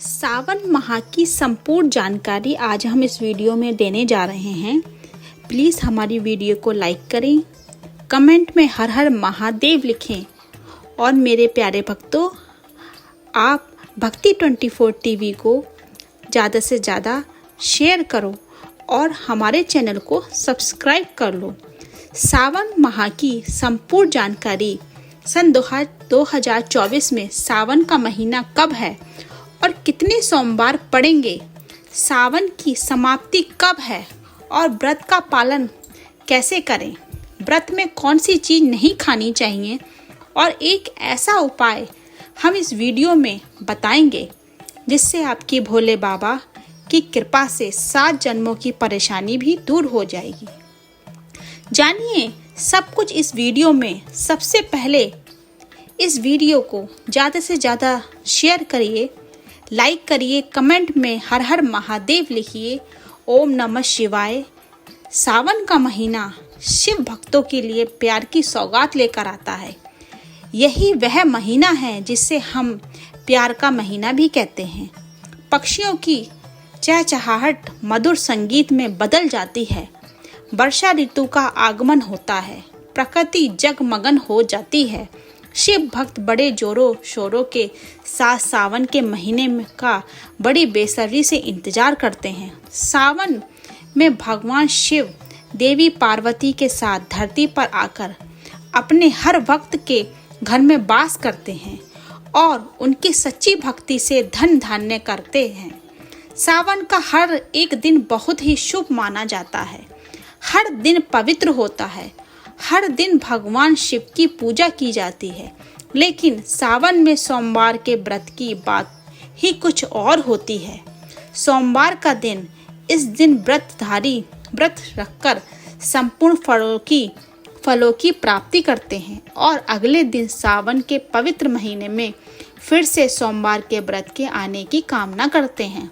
सावन माह की संपूर्ण जानकारी आज हम इस वीडियो में देने जा रहे हैं। प्लीज़ हमारी वीडियो को लाइक करें, कमेंट में हर हर महादेव लिखें और मेरे प्यारे भक्तों, आप भक्ति 24 टीवी को ज़्यादा से ज़्यादा शेयर करो और हमारे चैनल को सब्सक्राइब कर लो। सावन माह की संपूर्ण जानकारी सन 2024 में सावन का महीना कब है और कितने सोमवार पड़ेंगे, सावन की समाप्ति कब है और व्रत का पालन कैसे करें, व्रत में कौन सी चीज़ नहीं खानी चाहिए और एक ऐसा उपाय हम इस वीडियो में बताएंगे जिससे आपकी भोले बाबा की कृपा से 7 जन्मों की परेशानी भी दूर हो जाएगी। जानिए सब कुछ इस वीडियो में। सबसे पहले इस वीडियो को ज़्यादा से ज़्यादा शेयर करिए, लाइक करिए, कमेंट में हर हर महादेव लिखिए, ओम नमः शिवाय। सावन का महीना शिव भक्तों के लिए प्यार की सौगात लेकर आता है। यही वह महीना है जिसे हम प्यार का महीना भी कहते हैं। पक्षियों की चहचहाहट मधुर संगीत में बदल जाती है। वर्षा ऋतु का आगमन होता है, प्रकृति जगमगन हो जाती है। शिव भक्त बड़े जोरों शोरों के साथ सावन के महीने का बड़ी बेसब्री से इंतजार करते हैं। सावन में भगवान शिव देवी पार्वती के साथ धरती पर आकर अपने हर भक्त के घर में वास करते हैं और उनकी सच्ची भक्ति से धन धान्य करते हैं। सावन का हर एक दिन बहुत ही शुभ माना जाता है। हर दिन पवित्र होता है। हर दिन भगवान शिव की पूजा की जाती है। लेकिन सावन में सोमवार के व्रत की बात ही कुछ और होती है। सोमवार का दिन, इस दिन व्रतधारी व्रत रखकर संपूर्ण फलों की प्राप्ति करते हैं और अगले दिन सावन के पवित्र महीने में फिर से सोमवार के व्रत के आने की कामना करते हैं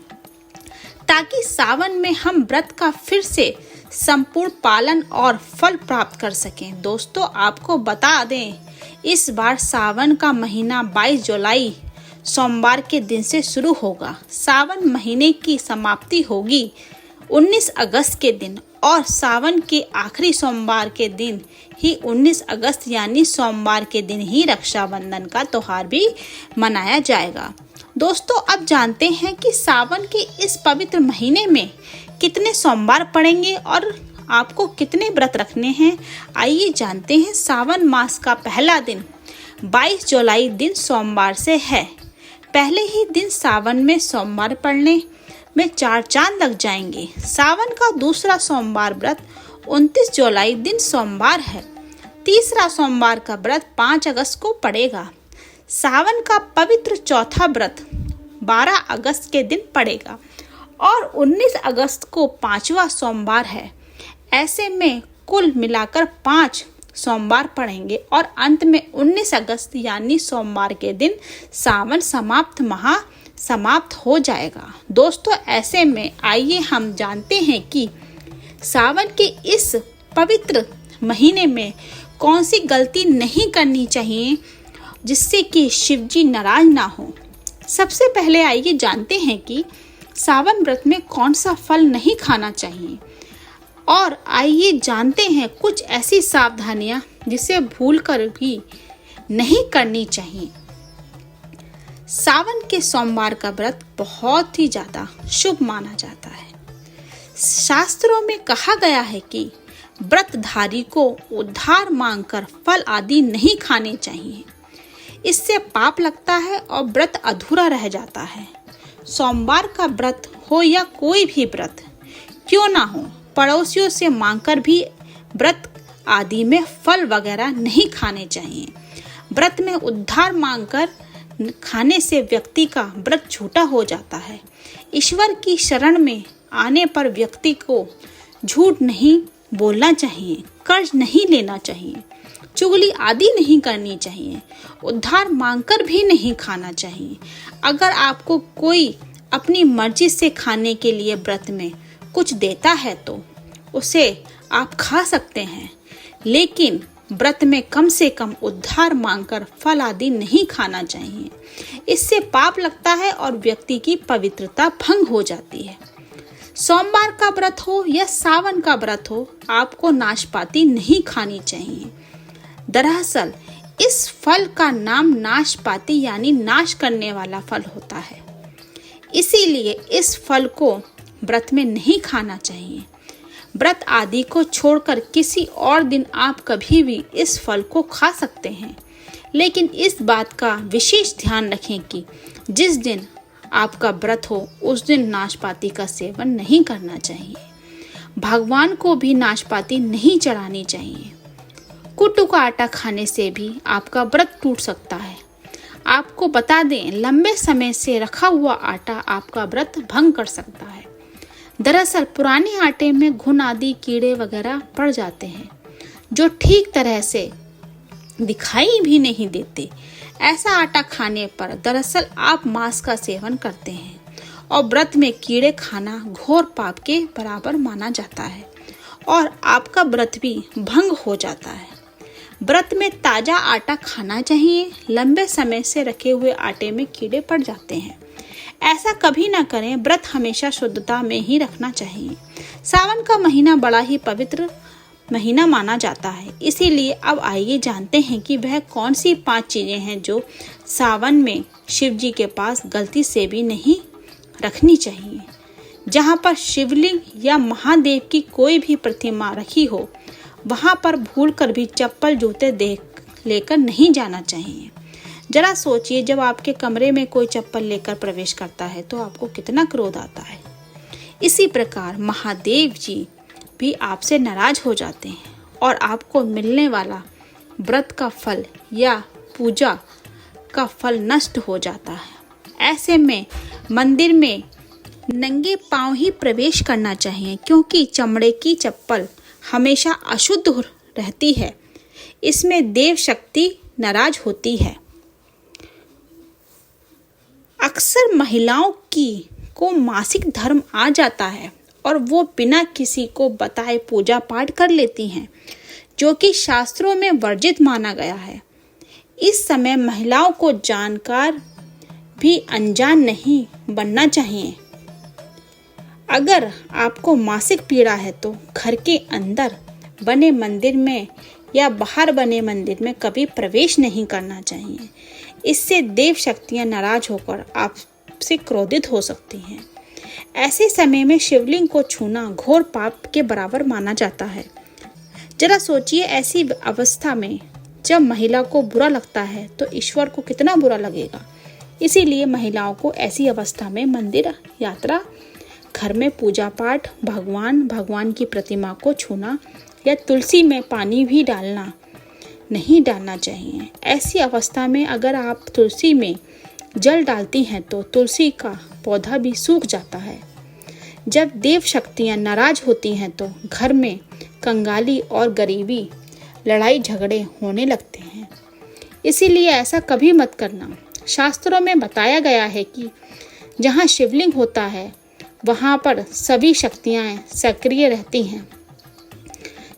ताकि सावन में हम व्रत का फिर से संपूर्ण पालन और फल प्राप्त कर सकें। दोस्तों, आपको बता दें, इस बार सावन का महीना 22 जुलाई सोमवार के दिन से शुरू होगा। सावन महीने की समाप्ति होगी 19 अगस्त के दिन और सावन के आखिरी सोमवार के दिन ही 19 अगस्त यानी सोमवार के दिन ही रक्षाबंधन का त्योहार भी मनाया जाएगा। दोस्तों, अब जानते हैं कि सावन के इस पवित्र महीने में कितने सोमवार पड़ेंगे और आपको कितने व्रत रखने हैं। आइए जानते हैं। सावन मास का पहला दिन 22 जुलाई दिन सोमवार से है। पहले ही दिन सावन में सोमवार पड़ने में 4 चांद लग जाएंगे। सावन का दूसरा सोमवार व्रत 29 जुलाई दिन सोमवार है। तीसरा सोमवार का व्रत 5 अगस्त को पड़ेगा। सावन का पवित्र चौथा व्रत 12 अगस्त के दिन पड़ेगा और 19 अगस्त को 5वां सोमवार है। ऐसे में कुल मिलाकर 5 सोमवार पड़ेंगे और अंत में 19 अगस्त यानी सोमवार के दिन सावन समाप्त हो जाएगा। दोस्तों, ऐसे में आइए हम जानते हैं कि सावन के इस पवित्र महीने में कौन सी गलती नहीं करनी चाहिए जिससे कि शिव जी नाराज ना हो। सबसे पहले आइए जानते हैं कि सावन व्रत में कौन सा फल नहीं खाना चाहिए और आइए जानते हैं कुछ ऐसी सावधानियां जिसे भूल कर भी नहीं करनी चाहिए। सावन के सोमवार का व्रत बहुत ही ज़्यादा शुभ माना जाता है। शास्त्रों में कहा गया है कि व्रतधारी को उद्धार मांगकर फल आदि नहीं खाने चाहिए। इससे पाप लगता है और व्रत अधूरा रह जाता है। सोमवार का व्रत हो या कोई भी व्रत क्यों ना हो, पड़ोसियों से मांगकर भी व्रत आदि में फल वगैरह नहीं खाने चाहिए। व्रत में उद्धार मांगकर खाने से व्यक्ति का व्रत झूठा हो जाता है। ईश्वर की शरण में आने पर व्यक्ति को झूठ नहीं बोलना चाहिए, कर्ज नहीं लेना चाहिए, चुगली आदि नहीं करनी चाहिए, उद्धार मांगकर भी नहीं खाना चाहिए। अगर आपको कोई अपनी मर्जी से खाने के लिए व्रत में कुछ देता है तो उसे आप खा सकते हैं, लेकिन व्रत में कम से कम उद्धार मांगकर फल आदि नहीं खाना चाहिए। इससे पाप लगता है और व्यक्ति की पवित्रता भंग हो जाती है। सोमवार का व्रत हो या सावन का व्रत हो, आपको नाशपाती नहीं खानी चाहिए। दरअसल इस फल का नाम नाशपाती यानी नाश करने वाला फल होता है, इसीलिए इस फल को व्रत में नहीं खाना चाहिए। व्रत आदि को छोड़कर किसी और दिन आप कभी भी इस फल को खा सकते हैं, लेकिन इस बात का विशेष ध्यान रखें कि जिस दिन आपका व्रत हो उस दिन नाशपाती का सेवन नहीं करना चाहिए। भगवान को भी नाशपाती नहीं चढ़ानी चाहिए। कुट्टू का आटा खाने से भी आपका व्रत टूट सकता है। आपको बता दें, लंबे समय से रखा हुआ आटा आपका व्रत भंग कर सकता है। दरअसल पुराने आटे में घुन आदि कीड़े वगैरह पड़ जाते हैं जो ठीक तरह से दिखाई भी नहीं देते। ऐसा आटा खाने पर दरअसल आप मांस का सेवन करते हैं और व्रत में कीड़े खाना घोर पाप के बराबर माना जाता है और आपका व्रत भी भंग हो जाता है। व्रत में ताजा आटा खाना चाहिए। लंबे समय से रखे हुए आटे में कीड़े पड़ जाते हैं, ऐसा कभी ना करें। व्रत हमेशा शुद्धता में ही रखना चाहिए। सावन का महीना बड़ा ही पवित्र महीना माना जाता है, इसीलिए अब आइए जानते हैं कि वह कौन सी 5 चीजें हैं जो सावन में शिव जी के पास गलती से भी नहीं रखनी चाहिए। जहाँ पर शिवलिंग या महादेव की कोई भी प्रतिमा रखी हो, वहाँ पर भूलकर भी चप्पल जूते लेकर नहीं जाना चाहिए। जरा सोचिए, जब आपके कमरे में कोई चप्पल लेकर प्रवेश करता है तो आपको कितना क्रोध आता है। इसी प्रकार महादेव जी भी आपसे नाराज हो जाते हैं और आपको मिलने वाला व्रत का फल या पूजा का फल नष्ट हो जाता है। ऐसे में मंदिर में नंगे पांव ही प्रवेश करना चाहिए, क्योंकि चमड़े की चप्पल हमेशा अशुद्ध रहती है। इसमें देव शक्ति नाराज होती है। अक्सर महिलाओं को मासिक धर्म आ जाता है और वो बिना किसी को बताए पूजा पाठ कर लेती हैं, जो कि शास्त्रों में वर्जित माना गया है। इस समय महिलाओं को जानकर भी अनजान नहीं बनना चाहिए। अगर आपको मासिक पीड़ा है तो घर के अंदर बने मंदिर में या बाहर बने मंदिर में कभी प्रवेश नहीं करना चाहिए। इससे देव शक्तियां नाराज होकर आपसे क्रोधित हो सकती हैं। ऐसे समय में शिवलिंग को छूना घोर पाप के बराबर माना जाता है। जरा सोचिए, ऐसी अवस्था में जब महिला को बुरा लगता है तो ईश्वर को कितना बुरा लगेगा। इसीलिए महिलाओं को ऐसी अवस्था में मंदिर यात्रा, घर में पूजा पाठ, भगवान की प्रतिमा को छूना या तुलसी में पानी भी नहीं डालना चाहिए। ऐसी अवस्था में अगर आप तुलसी में जल डालती हैं तो तुलसी का पौधा भी सूख जाता है। जब देव शक्तियां नाराज होती हैं तो घर में कंगाली और गरीबी, लड़ाई झगड़े होने लगते हैं। इसीलिए ऐसा कभी मत करना। शास्त्रों में बताया गया है कि जहाँ शिवलिंग होता है वहाँ पर सभी शक्तियाँ सक्रिय रहती हैं।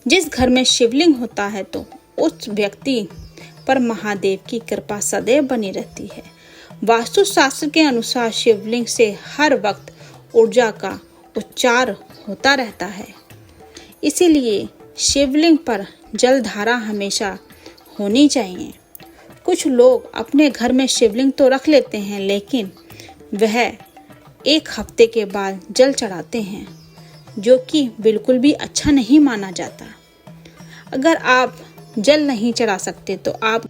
जिस घर में शिवलिंग होता है तो उस व्यक्ति पर महादेव की कृपा सदैव बनी रहती है। वास्तुशास्त्र के अनुसार शिवलिंग से हर वक्त ऊर्जा का उच्चार होता रहता है, इसीलिए शिवलिंग पर जलधारा हमेशा होनी चाहिए। कुछ लोग अपने घर में शिवलिंग तो रख लेते हैं, लेकिन वह 1 हफ्ते के बाद जल चढ़ाते हैं, जो कि बिल्कुल भी अच्छा नहीं माना जाता। अगर आप जल नहीं चढ़ा सकते तो आप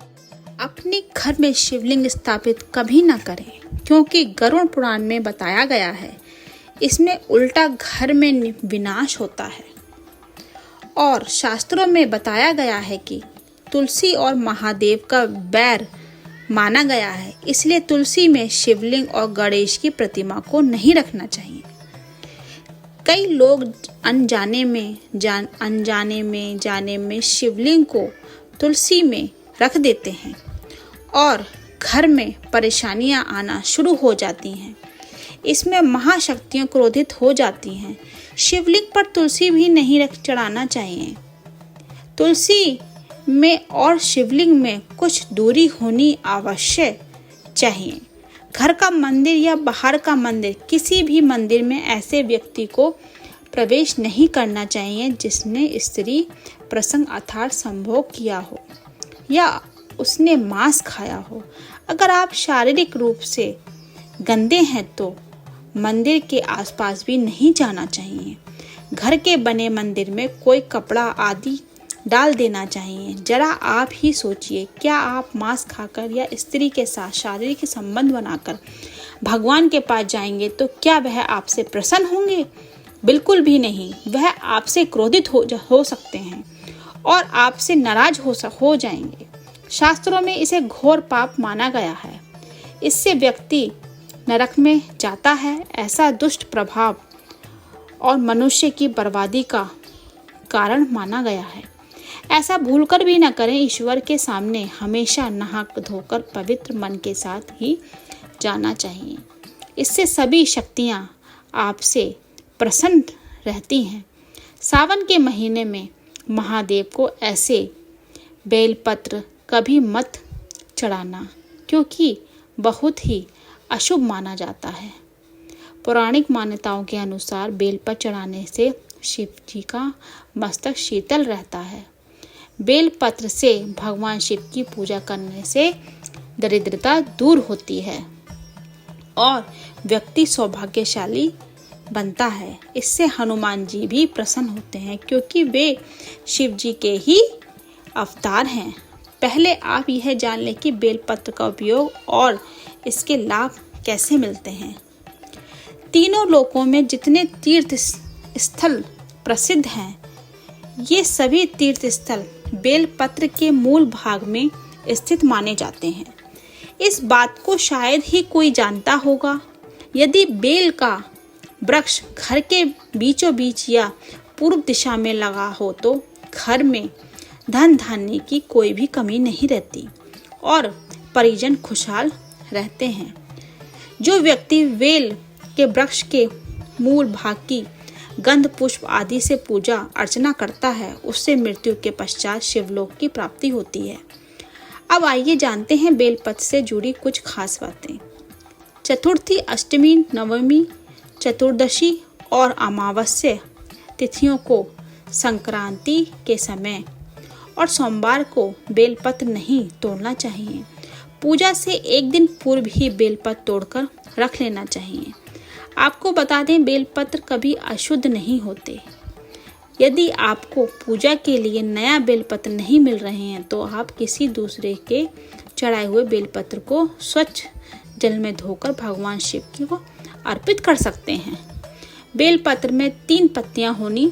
अपने घर में शिवलिंग स्थापित कभी ना करें, क्योंकि गरुड़ पुराण में बताया गया है इसमें उल्टा घर में विनाश होता है। और शास्त्रों में बताया गया है कि तुलसी और महादेव का बैर माना गया है, इसलिए तुलसी में शिवलिंग और गणेश की प्रतिमा को नहीं रखना चाहिए। कई लोग अनजाने में जाने में शिवलिंग को तुलसी में रख देते हैं और घर में परेशानियां आना शुरू हो जाती हैं। इसमें महाशक्तियां क्रोधित हो जाती हैं। शिवलिंग पर तुलसी भी नहीं चढ़ाना चाहिए। तुलसी में और शिवलिंग में कुछ दूरी होनी आवश्यक चाहिए। घर का मंदिर या बाहर का मंदिर, किसी भी मंदिर में ऐसे व्यक्ति को प्रवेश नहीं करना चाहिए जिसने स्त्री प्रसंग अर्थात संभोग किया हो या उसने मांस खाया हो। अगर आप शारीरिक रूप से गंदे हैं तो मंदिर के आसपास भी नहीं जाना चाहिए। घर के बने मंदिर में कोई कपड़ा आदि डाल देना चाहिए। जरा आप ही सोचिए, क्या आप मांस खाकर या स्त्री के साथ शारीरिक संबंध बनाकर भगवान के पास जाएंगे तो क्या वह आपसे प्रसन्न होंगे? बिल्कुल भी नहीं। वह आपसे क्रोधित हो सकते हैं और आपसे नाराज हो जाएंगे। शास्त्रों में इसे घोर पाप माना गया है। इससे व्यक्ति नरक में जाता है। ऐसा दुष्ट प्रभाव और मनुष्य की बर्बादी का कारण माना गया है। ऐसा भूलकर भी न करें। ईश्वर के सामने हमेशा नहा धोकर पवित्र मन के साथ ही जाना चाहिए। इससे सभी शक्तियां आपसे प्रसन्न रहती हैं। सावन के महीने में महादेव को ऐसे बेलपत्र कभी मत चढ़ाना, क्योंकि बहुत ही अशुभ माना जाता है। पौराणिक मान्यताओं के अनुसार बेलपत्र चढ़ाने से शिव जी का मस्तक शीतल रहता है। बेलपत्र से भगवान शिव की पूजा करने से दरिद्रता दूर होती है और व्यक्ति सौभाग्यशाली बनता है। इससे हनुमान जी भी प्रसन्न होते हैं, क्योंकि वे शिव जी के ही अवतार हैं। पहले आप यह जान लें कि बेलपत्र का उपयोग और इसके लाभ कैसे मिलते हैं। तीनों लोकों में जितने तीर्थ स्थल प्रसिद्ध हैं, ये सभी तीर्थ स्थल बेलपत्र के मूल भाग में स्थित माने जाते हैं। इस बात को शायद ही कोई जानता होगा। यदि बेल का वृक्ष घर के बीचों बीच या पूर्व दिशा में लगा हो तो घर में धन धान्य की कोई भी कमी नहीं रहती और परिजन खुशहाल रहते हैं। जो व्यक्ति बेल के वृक्ष के मूल भाग की गंध पुष्प आदि से पूजा अर्चना करता है, उससे मृत्यु के पश्चात शिवलोक की प्राप्ति होती है। अब आइए जानते हैं बेलपत्र से जुड़ी कुछ खास बातें। चतुर्थी, अष्टमी, नवमी, चतुर्दशी और अमावस्या तिथियों को संक्रांति के समय और सोमवार को बेलपत्र नहीं तोड़ना चाहिए। पूजा से एक दिन पूर्व ही बेलपत्र तोड़कर रख लेना चाहिए। आपको बता दें, बेलपत्र कभी अशुद्ध नहीं होते। यदि आपको पूजा के लिए नया बेलपत्र नहीं मिल रहे हैं तो आप किसी दूसरे के चढ़ाए हुए बेलपत्र को स्वच्छ जल में धोकर भगवान शिव को अर्पित कर सकते हैं। बेलपत्र में 3 पत्तियां होनी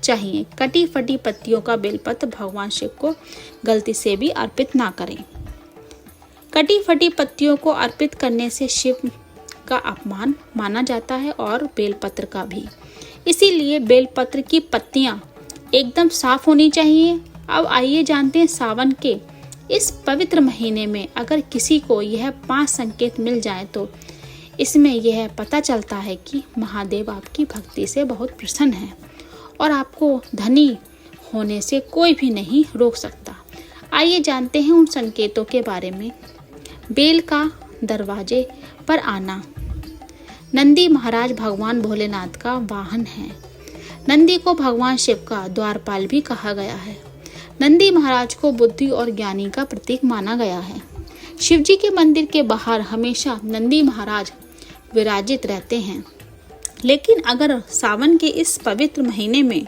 चाहिए। कटी फटी पत्तियों का बेलपत्र भगवान शिव को गलती से भी अर्पित ना करें। कटी फटी पत्तियों को अर्पित करने से शिव का अपमान माना जाता है और बेलपत्र का भी। इसीलिए बेलपत्र की पत्तियां एकदम साफ होनी चाहिए। अब आइए जानते हैं, सावन के इस पवित्र महीने में अगर किसी को यह 5 संकेत मिल जाए तो इसमें यह पता चलता है कि महादेव आपकी भक्ति से बहुत प्रसन्न है और आपको धनी होने से कोई भी नहीं रोक सकता। आइए जानते हैं उन संकेतों के बारे में। बेल का दरवाजे पर आना। नंदी महाराज भगवान भोलेनाथ का वाहन है। नंदी को भगवान शिव का द्वारपाल भी कहा गया है। नंदी महाराज को बुद्धि और ज्ञानी का प्रतीक माना गया है। शिव जी के मंदिर के बाहर हमेशा नंदी महाराज विराजित रहते हैं। लेकिन अगर सावन के इस पवित्र महीने में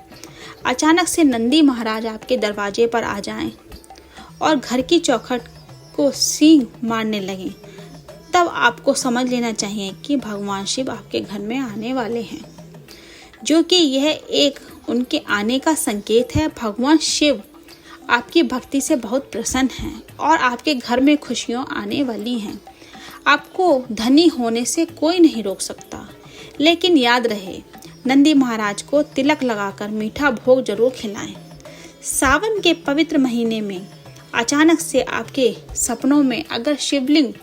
अचानक से नंदी महाराज आपके दरवाजे पर आ जाएं और घर की चौखट को सींग मारने लगें, तब आपको समझ लेना चाहिए कि भगवान शिव आपके घर में आने वाले हैं, जो कि यह एक उनके आने का संकेत है। भगवान शिव आपकी भक्ति से बहुत प्रसन्न हैं और आपके घर में खुशियां आने वाली हैं। आपको धनी होने से कोई नहीं रोक सकता। लेकिन याद रहे, नंदी महाराज को तिलक लगाकर मीठा भोग जरूर खिलाएं। सावन के पवित्र महीने में अचानक से आपके सपनों में अगर शिवलिंग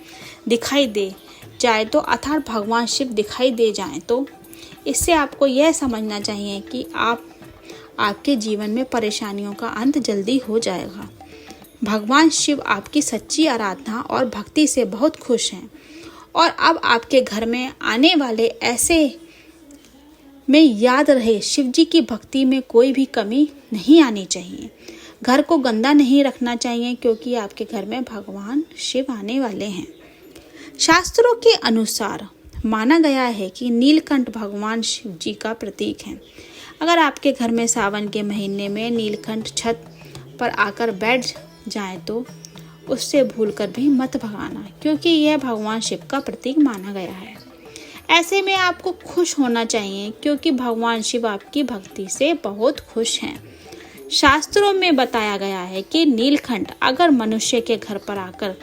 दिखाई दे जाए तो अर्थात भगवान शिव दिखाई दे जाएं तो इससे आपको यह समझना चाहिए कि आपके जीवन में परेशानियों का अंत जल्दी हो जाएगा। भगवान शिव आपकी सच्ची आराधना और भक्ति से बहुत खुश हैं और अब आपके घर में आने वाले ऐसे में याद रहे, शिव जी की भक्ति में कोई भी कमी नहीं आनी चाहिए। घर को गंदा नहीं रखना चाहिए क्योंकि आपके घर में भगवान शिव आने वाले हैं। शास्त्रों के अनुसार माना गया है कि नीलकंठ भगवान शिव जी का प्रतीक है। अगर आपके घर में सावन के महीने में नीलकंठ छत पर आकर बैठ जाए तो उससे भूलकर भी मत भगाना, क्योंकि यह भगवान शिव का प्रतीक माना गया है। ऐसे में आपको खुश होना चाहिए क्योंकि भगवान शिव आपकी भक्ति से बहुत खुश हैं। शास्त्रों में बताया गया है कि नीलकंठ अगर मनुष्य के घर पर आकर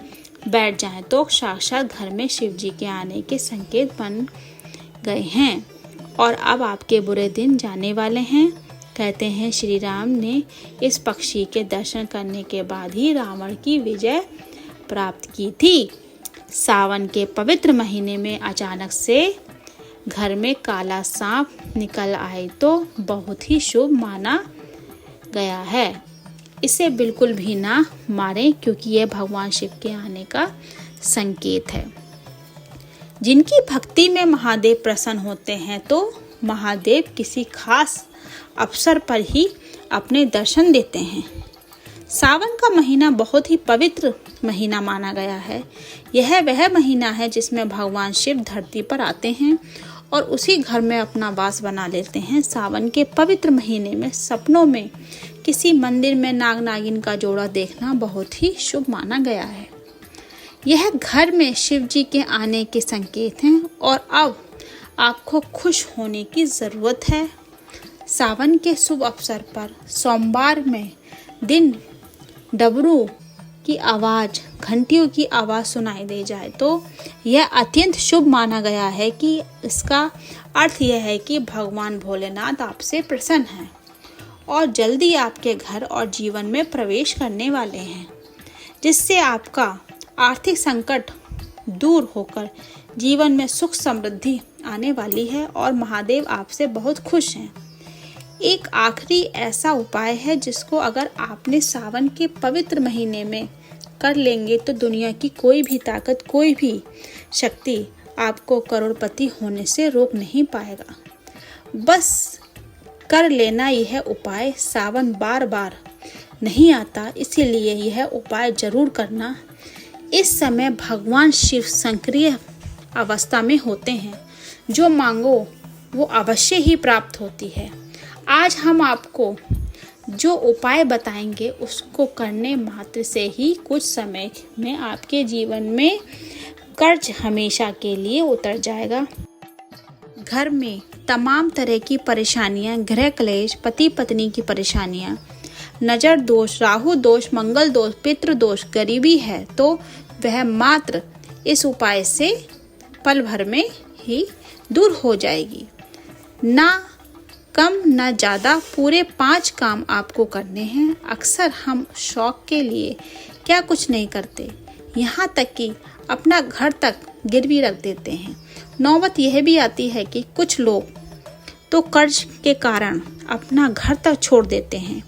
बैठ जाए तो साक्षात घर में शिव जी के आने के संकेत बन गए हैं और अब आपके बुरे दिन जाने वाले हैं। कहते हैं श्री राम ने इस पक्षी के दर्शन करने के बाद ही रावण की विजय प्राप्त की थी। सावन के पवित्र महीने में अचानक से घर में काला सांप निकल आए तो बहुत ही शुभ माना गया है। इसे बिल्कुल भी ना मारें क्योंकि यह भगवान शिव के आने का संकेत है। जिनकी भक्ति में महादेव प्रसन्न होते हैं तो महादेव किसी खास अवसर पर ही अपने दर्शन देते हैं। सावन का महीना बहुत ही पवित्र महीना माना गया है। यह वह महीना है जिसमें भगवान शिव धरती पर आते हैं और उसी घर में अपना वास बना लेते हैं। सावन के पवित्र महीने में सपनों में किसी मंदिर में नाग नागिन का जोड़ा देखना बहुत ही शुभ माना गया है। यह घर में शिव जी के आने के संकेत हैं और अब आपको खुश होने की ज़रूरत है। सावन के शुभ अवसर पर सोमवार में दिन डमरू की आवाज़, घंटियों की आवाज़ सुनाई दे जाए तो यह अत्यंत शुभ माना गया है कि इसका अर्थ यह है कि भगवान भोलेनाथ आपसे प्रसन्न हैं और जल्दी आपके घर और जीवन में प्रवेश करने वाले हैं, जिससे आपका आर्थिक संकट दूर होकर जीवन में सुख समृद्धि आने वाली है और महादेव आपसे बहुत खुश हैं। एक आखिरी ऐसा उपाय है जिसको अगर आपने सावन के पवित्र महीने में कर लेंगे तो दुनिया की कोई भी ताकत, कोई भी शक्ति आपको करोड़पति होने से रोक नहीं पाएगा। बस कर लेना यह उपाय। सावन बार बार नहीं आता, इसीलिए यह उपाय जरूर करना। इस समय भगवान शिव सक्रिय अवस्था में होते हैं। जो मांगो वो अवश्य ही प्राप्त होती है। आज हम आपको जो उपाय बताएंगे उसको करने मात्र से ही कुछ समय में आपके जीवन में कर्ज हमेशा के लिए उतर जाएगा। घर में तमाम तरह की परेशानियां, गृह क्लेश, पति पत्नी की परेशानियां, नजर दोष, राहु दोष, मंगल दोष, पितृ दोष, गरीबी है तो वह मात्र इस उपाय से पल भर में ही दूर हो जाएगी। ना कम ना ज़्यादा, पूरे 5 काम आपको करने हैं। अक्सर हम शौक के लिए क्या कुछ नहीं करते, यहाँ तक कि अपना घर तक गिरवी रख देते हैं। नौबत यह भी आती है कि कुछ लोग तो कर्ज के कारण अपना घर तक छोड़ देते हैं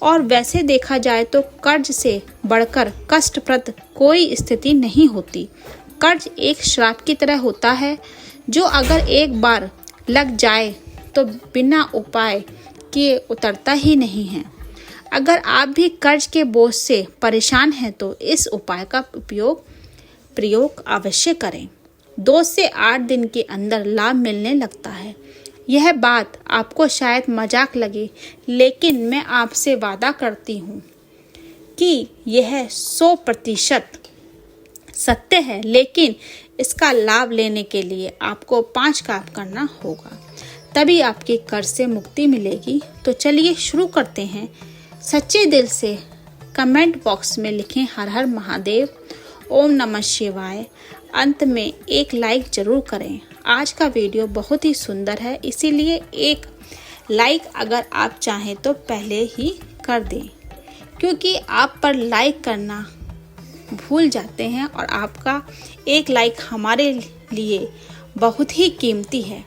और वैसे देखा जाए तो कर्ज से बढ़कर कष्टप्रद कोई स्थिति नहीं होती। कर्ज एक श्राप की तरह होता है जो अगर एक बार लग जाए तो बिना उपाय किए उतरता ही नहीं है। अगर आप भी कर्ज के बोझ से परेशान हैं तो इस उपाय का प्रयोग अवश्य करें। 2 से 8 दिन के अंदर लाभ मिलने लगता है। यह बात आपको शायद मजाक लगे, लेकिन मैं आपसे वादा करती हूँ कि यह 100% सत्य है। लेकिन इसका लाभ लेने के लिए आपको 5 काम करना होगा, तभी आपके कर्ज से मुक्ति मिलेगी। तो चलिए शुरू करते हैं। सच्चे दिल से कमेंट बॉक्स में लिखें हर हर महादेव, ओम नमः शिवाय। अंत में एक लाइक जरूर करें। आज का वीडियो बहुत ही सुंदर है, इसीलिए एक लाइक अगर आप चाहें तो पहले ही कर दें, क्योंकि आप पर लाइक करना भूल जाते हैं और आपका एक लाइक हमारे लिए बहुत ही कीमती है।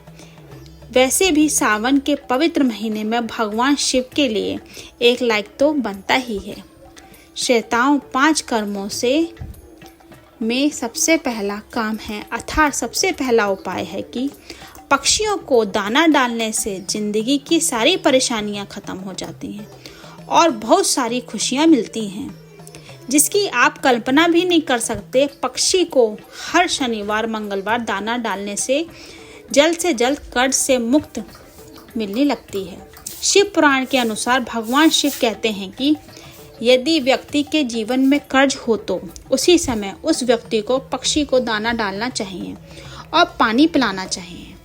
वैसे भी सावन के पवित्र महीने में भगवान शिव के लिए एक लाइक तो बनता ही है। श्वेताओं 5 कर्मों से में सबसे पहला काम है अर्थात सबसे पहला उपाय है कि पक्षियों को दाना डालने से जिंदगी की सारी परेशानियां खत्म हो जाती हैं और बहुत सारी खुशियां मिलती हैं जिसकी आप कल्पना भी नहीं कर सकते। पक्षी को हर शनिवार मंगलवार दाना डालने से जल्द कर्ज से मुक्त मिलने लगती है। शिव पुराण के अनुसार भगवान शिव कहते हैं कि यदि व्यक्ति के जीवन में कर्ज हो तो उसी समय उस व्यक्ति को पक्षी को दाना डालना चाहिए और पानी पिलाना चाहिए।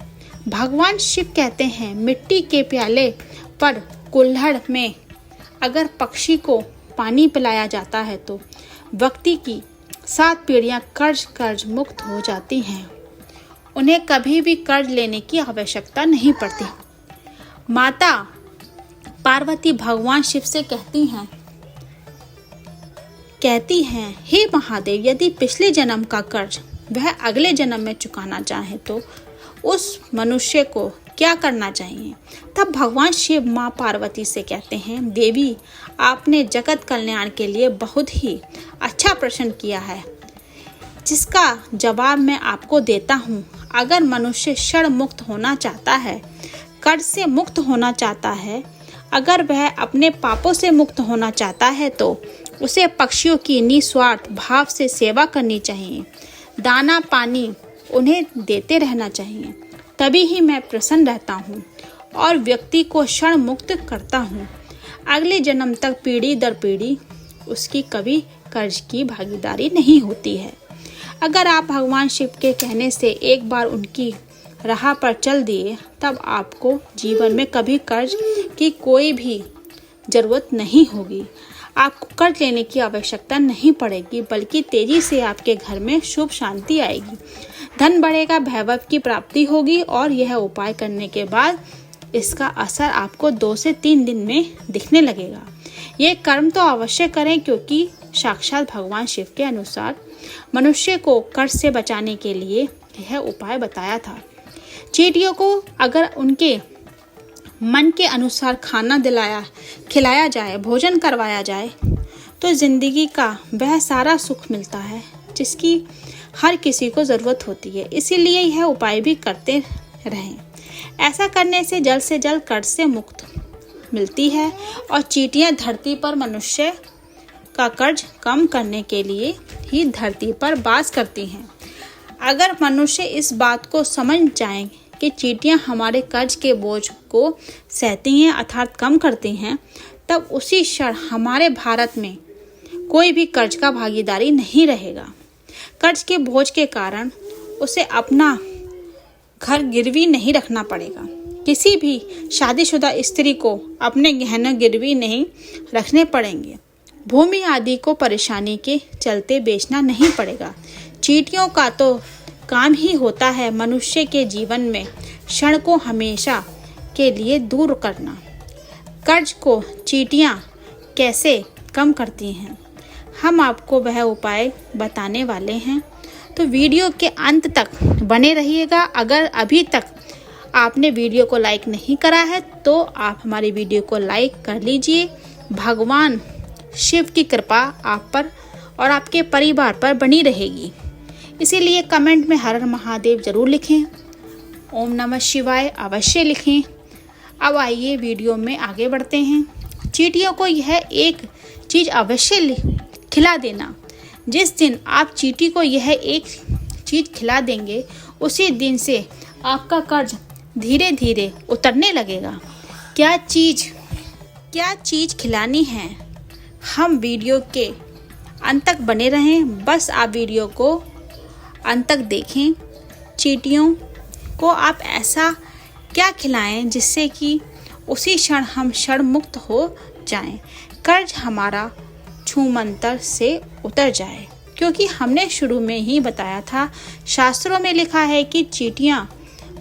भगवान शिव कहते हैं मिट्टी के प्याले पर कुल्हड़ में अगर पक्षी को पानी पिलाया जाता है तो व्यक्ति की 7 पीढ़ियां कर्ज मुक्त हो जाती हैं। उन्हें कभी भी कर्ज लेने की आवश्यकता नहीं पड़ती। माता पार्वती भगवान शिव से कहती हैं हे महादेव, यदि पिछले जन्म का कर्ज वह अगले जन्म में चुकाना चाहे तो उस मनुष्य को क्या करना चाहिए। तब भगवान शिव माँ पार्वती से कहते हैं देवी, आपने जगत कल्याण के लिए बहुत ही अच्छा प्रश्न किया है जिसका जवाब मैं आपको देता हूँ। अगर मनुष्य षण मुक्त होना चाहता है, कर्ज से मुक्त होना चाहता है, अगर वह अपने पापों से मुक्त होना चाहता है तो उसे पक्षियों की निस्वार्थ भाव से सेवा करनी चाहिए। दाना पानी उन्हें देते रहना चाहिए, तभी ही मैं प्रसन्न रहता हूँ और व्यक्ति को क्षण मुक्त करता हूँ। अगले जन्म तक पीढ़ी दर पीढ़ी उसकी कभी कर्ज की भागीदारी नहीं होती है। अगर आप भगवान शिव के कहने से एक बार उनकी राह पर चल दिए तब आपको जीवन में कभी कर्ज की कोई भी जरूरत नहीं होगी। आपको कर्ज लेने की आवश्यकता नहीं पड़ेगी, बल्कि तेजी से आपके घर में शुभ शांति आएगी, धन बढ़ेगा, वैभव की प्राप्ति होगी और यह उपाय करने के बाद इसका असर आपको 2 से 3 दिन में दिखने लगेगा। ये कर्म तो अवश्य करें क्योंकि साक्षात भगवान शिव के अनुसार मनुष्य को कर्ज से बचाने के लिए यह उपाय बताया था। चींटियों को अगर उनके मन के अनुसार खाना खिलाया जाए, भोजन करवाया जाए तो जिंदगी का वह सारा सुख मिलता है जिसकी हर किसी को ज़रूरत होती है। इसीलिए यह उपाय भी करते रहें। ऐसा करने से जल्द कर्ज से मुक्त मिलती है और चींटियां धरती पर मनुष्य का कर्ज कम करने के लिए ही धरती पर वास करती हैं। अगर मनुष्य इस बात को समझ जाएं कि चींटियां हमारे कर्ज के बोझ को सहती हैं अर्थात कम करती हैं, तब उसी क्षण हमारे भारत में कोई भी कर्ज का भागीदारी नहीं रहेगा। कर्ज के बोझ के कारण उसे अपना घर गिरवी नहीं रखना पड़ेगा। किसी भी शादीशुदा स्त्री को अपने गहने गिरवी नहीं रखने पड़ेंगे। भूमि आदि को परेशानी के चलते बेचना नहीं पड़ेगा। चींटियों का तो काम ही होता है मनुष्य के जीवन में क्षण को हमेशा के लिए दूर करना। कर्ज को चींटियां कैसे कम करती हैं, हम आपको वह उपाय बताने वाले हैं, तो वीडियो के अंत तक बने रहिएगा। अगर अभी तक आपने वीडियो को लाइक नहीं करा है तो आप हमारी वीडियो को लाइक कर लीजिए। भगवान शिव की कृपा आप पर और आपके परिवार पर बनी रहेगी। इसीलिए कमेंट में हर हर महादेव जरूर लिखें, ओम नमः शिवाय अवश्य लिखें। अब आइए वीडियो में आगे बढ़ते हैं। चींटियों को यह एक चीज़ अवश्य खिला देना। जिस दिन आप चींटी को यह एक चीज़ खिला देंगे उसी दिन से आपका कर्ज धीरे धीरे उतरने लगेगा। क्या चीज़ खिलानी है, हम वीडियो के अंत तक बने रहें। बस आप वीडियो को अंत तक देखें। चींटियों को आप ऐसा क्या खिलाएं जिससे कि उसी क्षण हम क्षण मुक्त हो जाएं, कर्ज हमारा छूमंतर से उतर जाए। क्योंकि हमने शुरू में ही बताया था, शास्त्रों में लिखा है कि चींटियां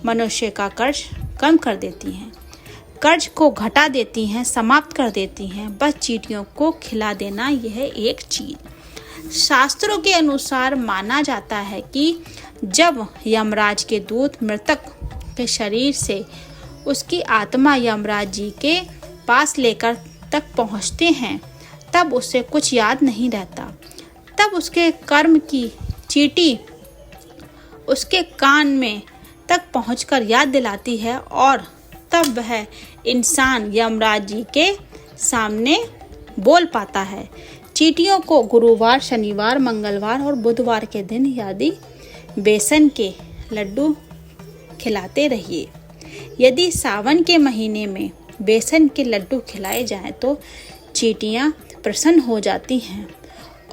मनुष्य का कर्ज कम कर देती हैं, कर्ज को घटा देती हैं, समाप्त कर देती हैं। बस चींटियों को खिला देना यह एक चीज। शास्त्रों के अनुसार माना जाता है कि जब यमराज के दूत मृतक के शरीर से उसकी आत्मा यमराज जी के पास लेकर तक पहुंचते हैं तब उसे कुछ याद नहीं रहता। तब उसके कर्म की चींटी उसके कान में तक पहुंचकर याद दिलाती है और तब वह इंसान यमराज जी के सामने बोल पाता है। चींटियों को गुरुवार, शनिवार, मंगलवार और बुधवार के दिन यदि बेसन के लड्डू खिलाते रहिए। यदि सावन के महीने में बेसन के लड्डू खिलाए जाएं तो चींटियां प्रसन्न हो जाती हैं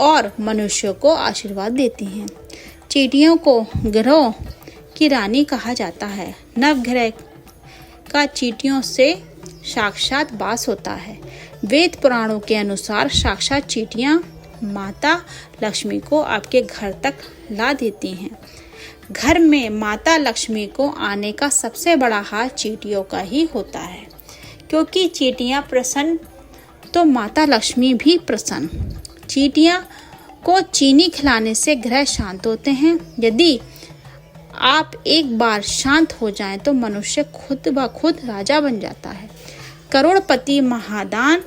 और मनुष्यों को आशीर्वाद देती हैं। चींटियों को ग्रहों की रानी कहा जाता है। नवग्रह का चींटियों से साक्षात वास होता है। वेद पुराणों के अनुसार साक्षात चींटियां माता लक्ष्मी को आपके घर तक ला देती हैं। घर में माता लक्ष्मी को आने का सबसे बड़ा हाथ चींटियों का ही होता है, क्योंकि चींटियां प्रसन्न तो माता लक्ष्मी भी प्रसन्न। चींटियां को चीनी खिलाने से ग्रह शांत होते हैं। यदि आप एक बार शांत हो जाएं तो मनुष्य खुद ब खुद राजा बन जाता है। करोड़पति महादान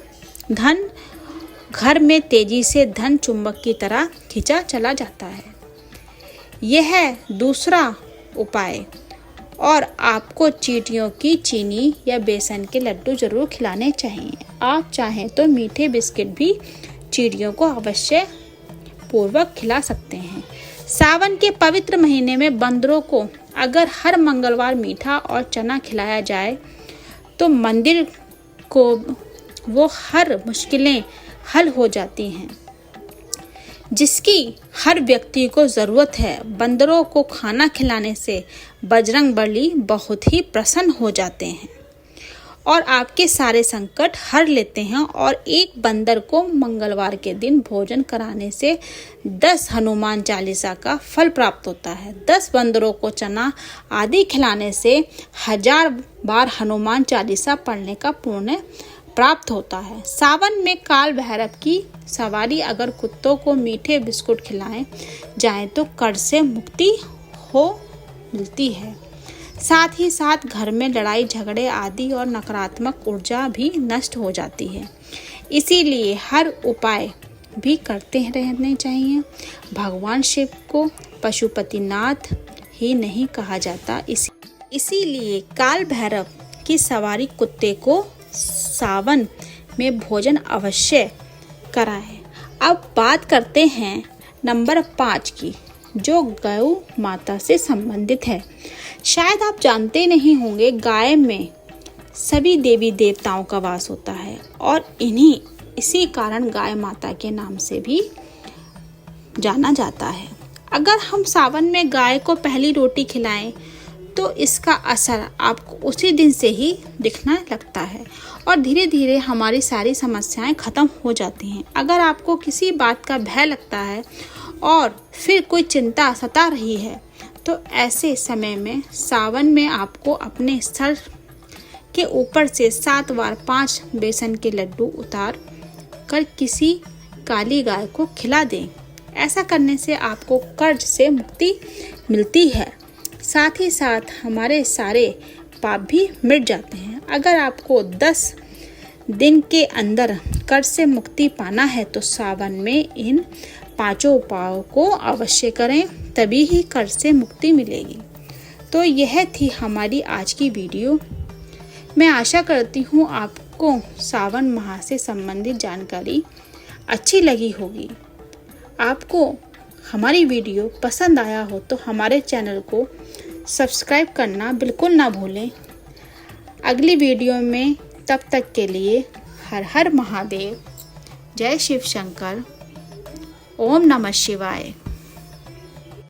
धन घर में तेजी से धन चुंबक की तरह खींचा चला जाता है। यह दूसरा उपाय, और आपको चींटियों की चीनी या बेसन के लड्डू जरूर खिलाने चाहिए। आप चाहें तो मीठे बिस्किट भी चींटियों को अवश्य पूर्वक खिला सकते हैं। सावन के पवित्र महीने में बंदरों को अगर हर मंगलवार मीठा और चना खिलाया जाए तो मंदिर को वो हर मुश्किलें हल हो जाती हैं जिसकी हर व्यक्ति को ज़रूरत है। बंदरों को खाना खिलाने से बजरंगबली बहुत ही प्रसन्न हो जाते हैं और आपके सारे संकट हर लेते हैं। और एक बंदर को मंगलवार के दिन भोजन कराने से 10 हनुमान चालीसा का फल प्राप्त होता है। 10 बंदरों को चना आदि खिलाने से 1000 बार हनुमान चालीसा पढ़ने का पुण्य प्राप्त होता है। सावन में काल भैरव की सवारी अगर कुत्तों को मीठे बिस्कुट खिलाएं जाएं तो कर्ज से मुक्ति हो मिलती है। साथ ही साथ घर में लड़ाई झगड़े आदि और नकारात्मक ऊर्जा भी नष्ट हो जाती है। इसीलिए हर उपाय भी करते रहने चाहिए। भगवान शिव को पशुपतिनाथ ही नहीं कहा जाता, इसीलिए काल भैरव की सवारी कुत्ते को सावन में भोजन अवश्य कराएं। अब बात करते हैं नंबर 5 की, जो गौ माता से संबंधित है। शायद आप जानते नहीं होंगे, गाय में सभी देवी देवताओं का वास होता है और इसी कारण गाय माता के नाम से भी जाना जाता है। अगर हम सावन में गाय को पहली रोटी खिलाएं तो इसका असर आपको उसी दिन से ही दिखने लगता है और धीरे धीरे हमारी सारी समस्याएं खत्म हो जाती हैं। अगर आपको किसी बात का भय लगता है और फिर कोई चिंता सता रही है तो ऐसे समय में सावन में आपको अपने सर के ऊपर से 7 बार 5 बेसन के लड्डू उतार कर किसी काली गाय को खिला दें। ऐसा करने से आपको कर्ज से मुक्ति मिलती है। साथ ही साथ हमारे सारे पाप भी मिट जाते हैं। अगर आपको 10 दिन के अंदर कर्ज से मुक्ति पाना है तो सावन में इन 5 उपायों को अवश्य करें, तभी ही कर्ज से मुक्ति मिलेगी। तो यह थी हमारी आज की वीडियो। मैं आशा करती हूँ आपको सावन माह से संबंधित जानकारी अच्छी लगी होगी। आपको हमारी वीडियो पसंद आया हो तो हमारे चैनल को सब्सक्राइब करना बिल्कुल ना भूलें। अगली वीडियो में तब तक के लिए हर हर महादेव, जय शिव शंकर, ओम नमः शिवाय।